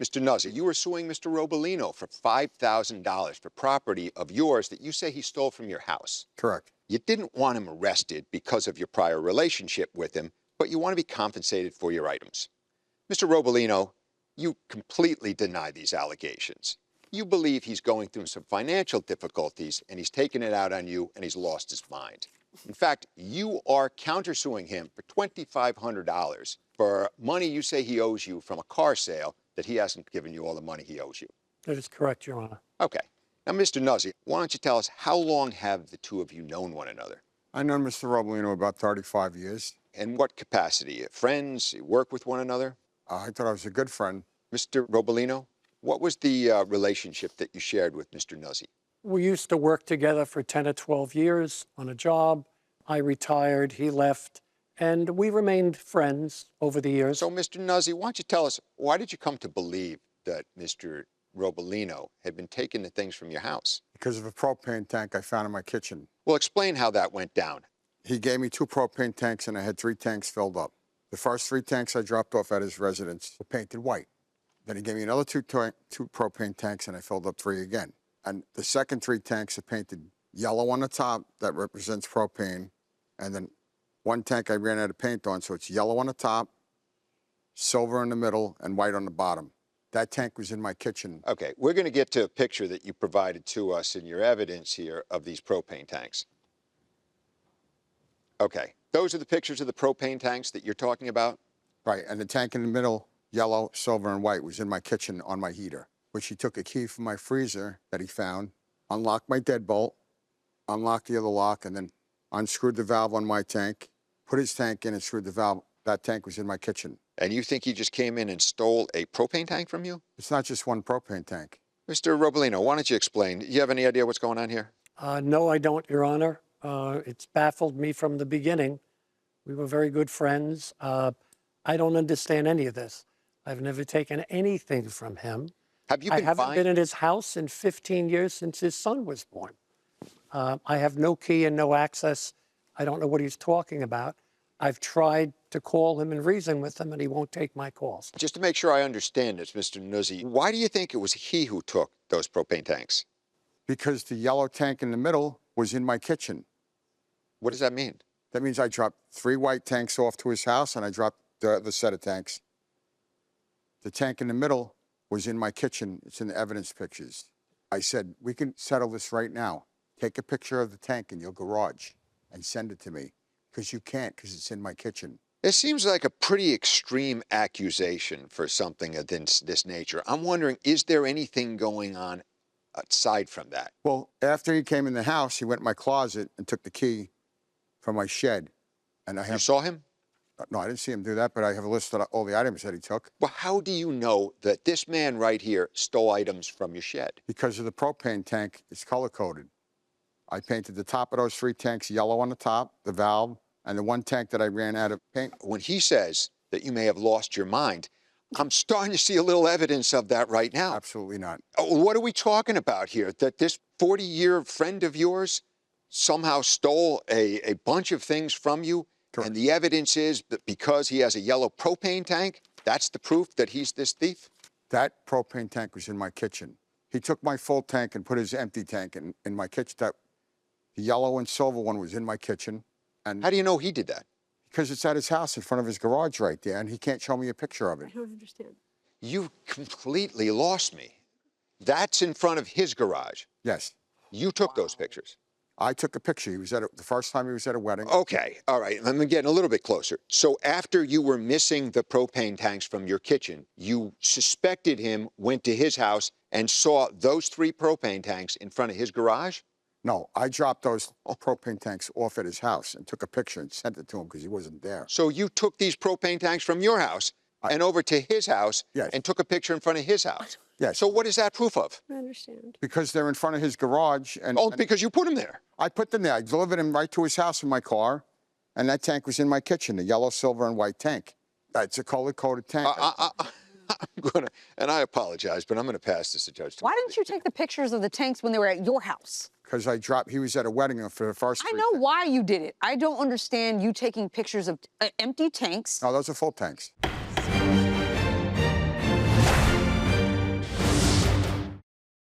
Mr. Nuzzi, you were suing Mr. Robolino for $5,000 for property of yours that you say he stole from your house. Correct. You didn't want him arrested because of your prior relationship with him, but you want to be compensated for your items. Mr. Robolino, you completely deny these allegations. You believe he's going through some financial difficulties and he's taken it out on you and he's lost his mind. In fact, you are countersuing him for $2,500 for money you say he owes you from a car sale that he hasn't given you all the money he owes you. That is correct, Your Honor. Okay. Now, Mr. Nuzzi, why don't you tell us how long have the two of you known one another? I've known Mr. Robolino about 35 years. In what capacity? Friends? You work with one another? I thought I was a good friend. Mr. Robolino, what was the relationship that you shared with Mr. Nuzzi? We used to work together for 10 or 12 years on a job. I retired, he left, and we remained friends over the years. So, Mr. Nuzzi, why don't you tell us, why did you come to believe that Mr. Robolino had been taking the things from your house? Because of a propane tank I found in my kitchen. Well, explain how that went down. He gave me 2 propane tanks and I had 3 tanks filled up. The first 3 tanks I dropped off at his residence were painted white. Then he gave me another 2 propane tanks and I filled up 3 again. And the second 3 tanks are painted yellow on the top, that represents propane. And then 1 tank I ran out of paint on, so it's yellow on the top, silver in the middle, and white on the bottom. That tank was in my kitchen. Okay, we're going to get to a picture that you provided to us in your evidence here of these propane tanks. Okay, those are the pictures of the propane tanks that you're talking about? Right, and the tank in the middle, yellow, silver, and white, was in my kitchen on my heater, which he took a key from my freezer that he found, unlocked my deadbolt, unlocked the other lock, and then unscrewed the valve on my tank, put his tank in and screwed the valve. That tank was in my kitchen. And you think he just came in and stole a propane tank from you? It's not just 1 propane tank. Mr. Robolino, why don't you explain? Do you have any idea what's going on here? No, I don't, Your Honor. It's baffled me from the beginning. We were very good friends. I don't understand any of this. I've never taken anything from him. Have you been I haven't fined? been in his house in 15 years since his son was born. I have no key and no access. I don't know what he's talking about. I've tried to call him and reason with him, and he won't take my calls. Just to make sure I understand this, Mr. Nuzzi, why do you think it was he who took those propane tanks? Because the yellow tank in the middle was in my kitchen. What does that mean? That means I dropped 3 white tanks off to his house, and I dropped the other set of tanks. The tank in the middle was in my kitchen. It's in the evidence pictures. I said, we can settle this right now. Take a picture of the tank in your garage and send it to me. Because you can't, because it's in my kitchen. It seems like a pretty extreme accusation for something of this nature. I'm wondering, is there anything going on aside from that? Well, after he came in the house, he went in my closet and took the key from my shed. And I have... You saw him? No, I didn't see him do that, but I have a list of all the items that he took. Well, how do you know that this man right here stole items from your shed? Because of the propane tank, it's color-coded. I painted the top of those 3 tanks yellow on the top, the valve, and the 1 tank that I ran out of paint. When he says that you may have lost your mind, I'm starting to see a little evidence of that right now. Absolutely not. What are we talking about here? That this 40-year friend of yours somehow stole a bunch of things from you? Correct. And the evidence is that because he has a yellow propane tank, that's the proof that he's this thief? That propane tank was in my kitchen. He took my full tank and put his empty tank in my kitchen. The yellow and silver one was in my kitchen. And how do you know he did that? Because it's at his house in front of his garage right there, and he can't show me a picture of it. I don't understand. You completely lost me. That's in front of his garage. Yes. You took those pictures. I took a picture. He was at the first time he was at a wedding. Okay, all right. I'm getting a little bit closer. So after you were missing the propane tanks from your kitchen, you suspected him, went to his house, and saw those 3 propane tanks in front of his garage? No, I dropped those propane tanks off at his house and took a picture and sent it to him because he wasn't there. So you took these propane tanks from your house and over to his house and took a picture in front of his house? Yes. So what is that proof of? I understand. Because they're in front of his garage. And because you put them there. I put them there. I delivered them right to his house in my car, and that tank was in my kitchen, the yellow, silver, and white tank. It's a color-coded tank. And I apologize, but I'm going to pass this to Judge. Why didn't you take the pictures of the tanks when they were at your house? Because he was at a wedding for the first I know why you did it. I don't understand you taking pictures of empty tanks. No, those are full tanks.